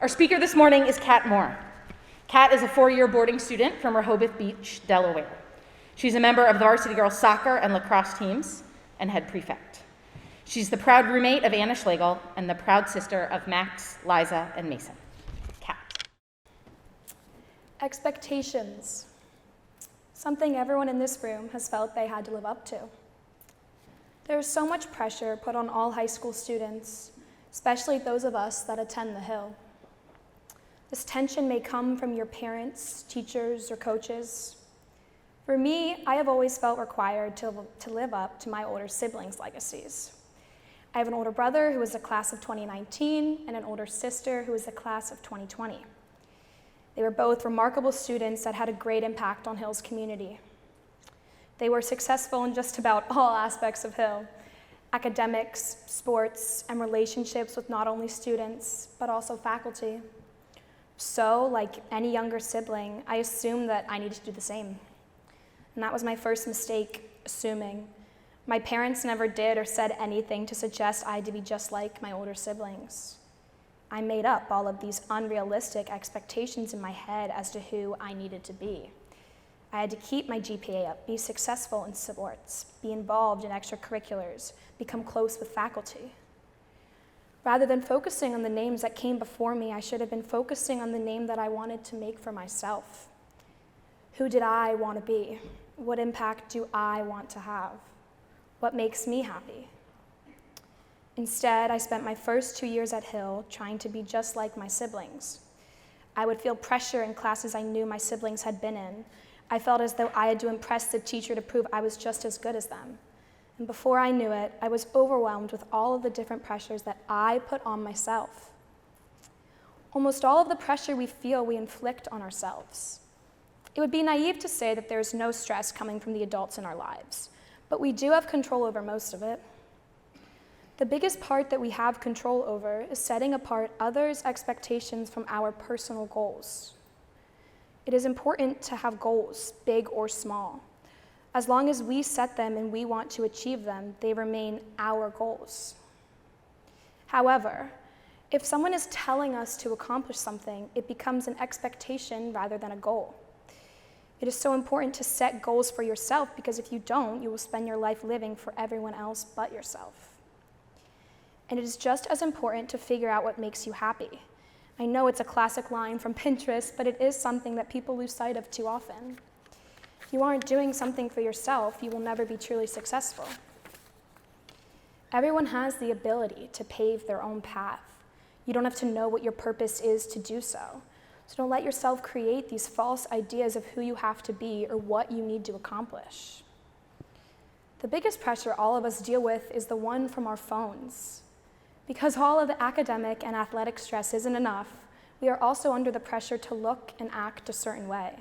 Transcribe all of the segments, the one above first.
Our speaker this morning is Kat Moore. Kat is a four-year boarding student from Rehoboth Beach, Delaware. She's a member of the varsity girls soccer and lacrosse teams and head prefect. She's the proud roommate of Anna Schlegel and the proud sister of Max, Liza, and Mason. Kat. Expectations. Something everyone in this room has felt they had to live up to. There's so much pressure put on all high school students, especially those of us that attend the Hill. This tension may come from your parents, teachers, or coaches. For me, I have always felt required to live up to my older siblings' legacies. I have an older brother who was the class of 2019 and an older sister who was the class of 2020. They were both remarkable students that had a great impact on Hill's community. They were successful in just about all aspects of Hill: academics, sports, and relationships with not only students, but also faculty. So, like any younger sibling, I assumed that I needed to do the same. And that was my first mistake, assuming. My parents never did or said anything to suggest I had to be just like my older siblings. I made up all of these unrealistic expectations in my head as to who I needed to be. I had to keep my GPA up, be successful in sports, be involved in extracurriculars, become close with faculty. Rather than focusing on the names that came before me, I should have been focusing on the name that I wanted to make for myself. Who did I want to be? What impact do I want to have? What makes me happy? Instead, I spent my first 2 years at Hill trying to be just like my siblings. I would feel pressure in classes I knew my siblings had been in. I felt as though I had to impress the teacher to prove I was just as good as them. And before I knew it, I was overwhelmed with all of the different pressures that I put on myself. Almost all of the pressure we feel, we inflict on ourselves. It would be naive to say that there's no stress coming from the adults in our lives, but we do have control over most of it. The biggest part that we have control over is setting apart others' expectations from our personal goals. It is important to have goals, big or small. As long as we set them and we want to achieve them, they remain our goals. However, if someone is telling us to accomplish something, it becomes an expectation rather than a goal. It is so important to set goals for yourself, because if you don't, you will spend your life living for everyone else but yourself. And it is just as important to figure out what makes you happy. I know it's a classic line from Pinterest, but it is something that people lose sight of too often. If you aren't doing something for yourself, you will never be truly successful. Everyone has the ability to pave their own path. You don't have to know what your purpose is to do so. So don't let yourself create these false ideas of who you have to be or what you need to accomplish. The biggest pressure all of us deal with is the one from our phones. Because all of the academic and athletic stress isn't enough, we are also under the pressure to look and act a certain way.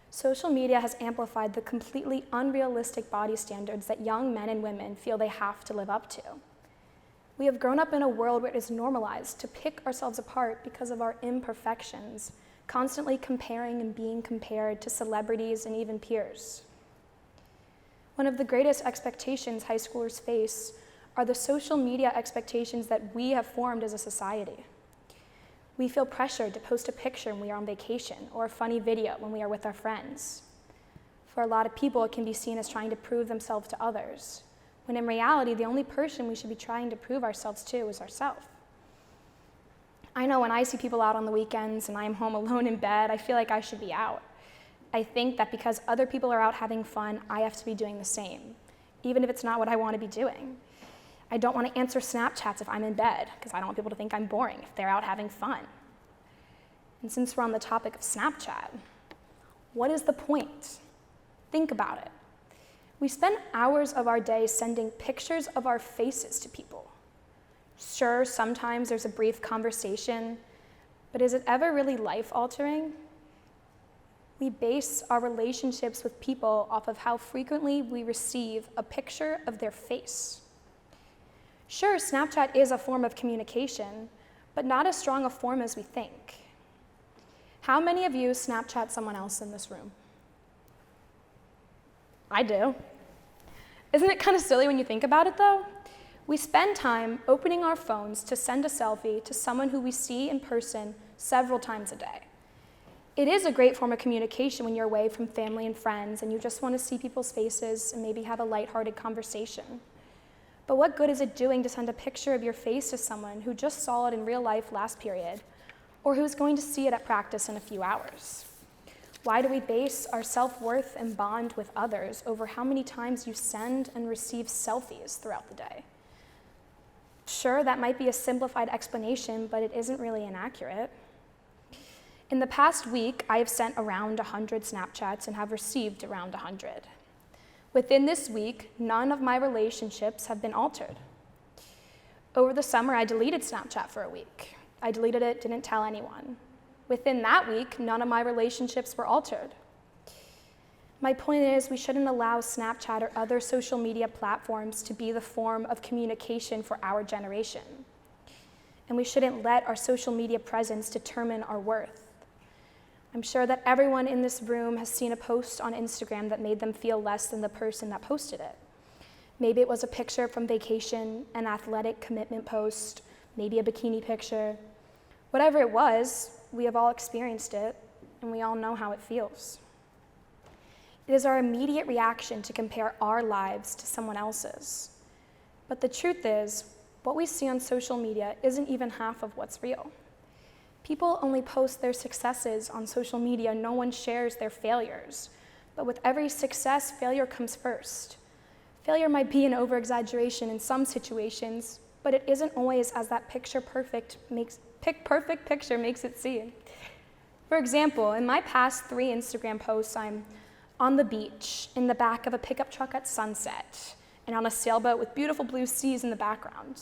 Social media has amplified the completely unrealistic body standards that young men and women feel they have to live up to. We have grown up in a world where it is normalized to pick ourselves apart because of our imperfections, constantly comparing and being compared to celebrities and even peers. One of the greatest expectations high schoolers face are the social media expectations that we have formed as a society. We feel pressured to post a picture when we are on vacation or a funny video when we are with our friends. For a lot of people, it can be seen as trying to prove themselves to others, when in reality, the only person we should be trying to prove ourselves to is ourselves. I know when I see people out on the weekends and I am home alone in bed, I feel like I should be out. I think that because other people are out having fun, I have to be doing the same, even if it's not what I want to be doing. I don't want to answer Snapchats if I'm in bed, because I don't want people to think I'm boring if they're out having fun. And since we're on the topic of Snapchat, what is the point? Think about it. We spend hours of our day sending pictures of our faces to people. Sure, sometimes there's a brief conversation, but is it ever really life-altering? We base our relationships with people off of how frequently we receive a picture of their face. Sure, Snapchat is a form of communication, but not as strong a form as we think. How many of you Snapchat someone else in this room? I do. Isn't it kind of silly when you think about it, though? We spend time opening our phones to send a selfie to someone who we see in person several times a day. It is a great form of communication when you're away from family and friends and you just want to see people's faces and maybe have a lighthearted conversation. But what good is it doing to send a picture of your face to someone who just saw it in real life last period, or who's going to see it at practice in a few hours? Why do we base our self-worth and bond with others over how many times you send and receive selfies throughout the day? Sure, that might be a simplified explanation, but it isn't really inaccurate. In the past week, I have sent around 100 Snapchats and have received around 100. Within this week, none of my relationships have been altered. Over the summer, I deleted Snapchat for a week. I deleted it, didn't tell anyone. Within that week, none of my relationships were altered. My point is, we shouldn't allow Snapchat or other social media platforms to be the form of communication for our generation. And we shouldn't let our social media presence determine our worth. I'm sure that everyone in this room has seen a post on Instagram that made them feel less than the person that posted it. Maybe it was a picture from vacation, an athletic commitment post, maybe a bikini picture. Whatever it was, we have all experienced it, and we all know how it feels. It is our immediate reaction to compare our lives to someone else's. But the truth is, what we see on social media isn't even half of what's real. People only post their successes on social media. No one shares their failures. But with every success, failure comes first. Failure might be an over-exaggeration in some situations, but it isn't always as that perfect picture makes it seem. For example, in my past 3 Instagram posts, I'm on the beach, in the back of a pickup truck at sunset, and on a sailboat with beautiful blue seas in the background.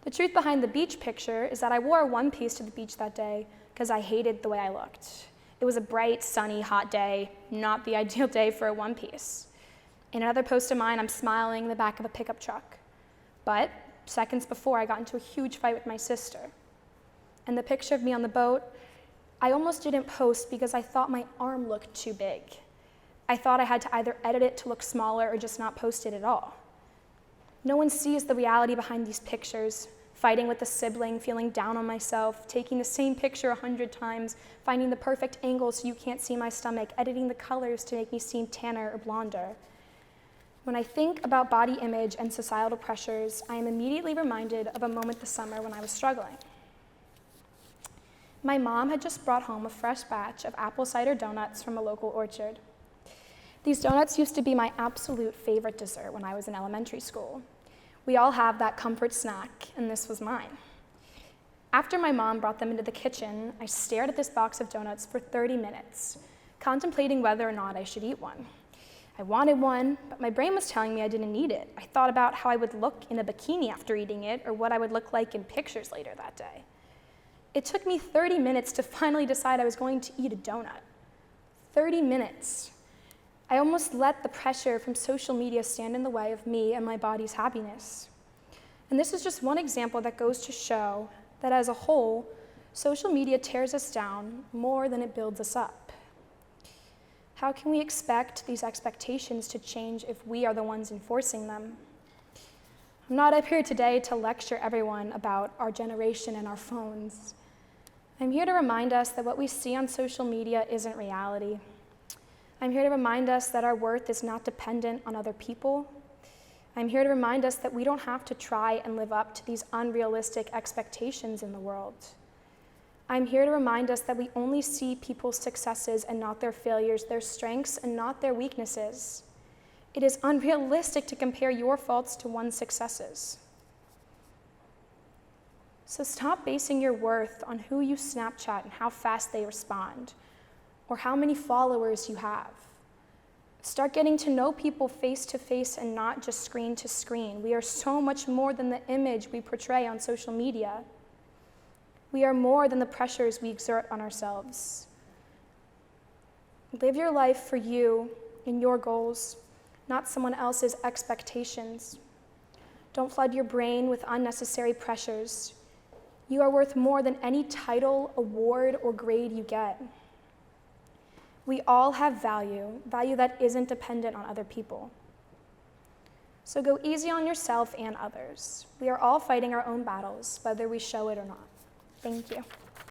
The truth behind the beach picture is that I wore a one-piece to the beach that day because I hated the way I looked. It was a bright, sunny, hot day, not the ideal day for a one-piece. In another post of mine, I'm smiling in the back of a pickup truck. But seconds before, I got into a huge fight with my sister. And the picture of me on the boat, I almost didn't post because I thought my arm looked too big. I thought I had to either edit it to look smaller or just not post it at all. No one sees the reality behind these pictures, fighting with a sibling, feeling down on myself, taking the same picture 100 times, finding the perfect angle so you can't see my stomach, editing the colors to make me seem tanner or blonder. When I think about body image and societal pressures, I am immediately reminded of a moment this summer when I was struggling. My mom had just brought home a fresh batch of apple cider donuts from a local orchard. These donuts used to be my absolute favorite dessert when I was in elementary school. We all have that comfort snack, and this was mine. After my mom brought them into the kitchen, I stared at this box of donuts for 30 minutes, contemplating whether or not I should eat one. I wanted one, but my brain was telling me I didn't need it. I thought about how I would look in a bikini after eating it, or what I would look like in pictures later that day. It took me 30 minutes to finally decide I was going to eat a donut. 30 minutes. I almost let the pressure from social media stand in the way of me and my body's happiness. And this is just one example that goes to show that as a whole, social media tears us down more than it builds us up. How can we expect these expectations to change if we are the ones enforcing them? I'm not up here today to lecture everyone about our generation and our phones. I'm here to remind us that what we see on social media isn't reality. I'm here to remind us that our worth is not dependent on other people. I'm here to remind us that we don't have to try and live up to these unrealistic expectations in the world. I'm here to remind us that we only see people's successes and not their failures, their strengths and not their weaknesses. It is unrealistic to compare your faults to one's successes. So stop basing your worth on who you Snapchat and how fast they respond, or how many followers you have. Start getting to know people face to face and not just screen to screen. We are so much more than the image we portray on social media. We are more than the pressures we exert on ourselves. Live your life for you and your goals, not someone else's expectations. Don't flood your brain with unnecessary pressures. You are worth more than any title, award, or grade you get. We all have value that isn't dependent on other people. So go easy on yourself and others. We are all fighting our own battles, whether we show it or not. Thank you.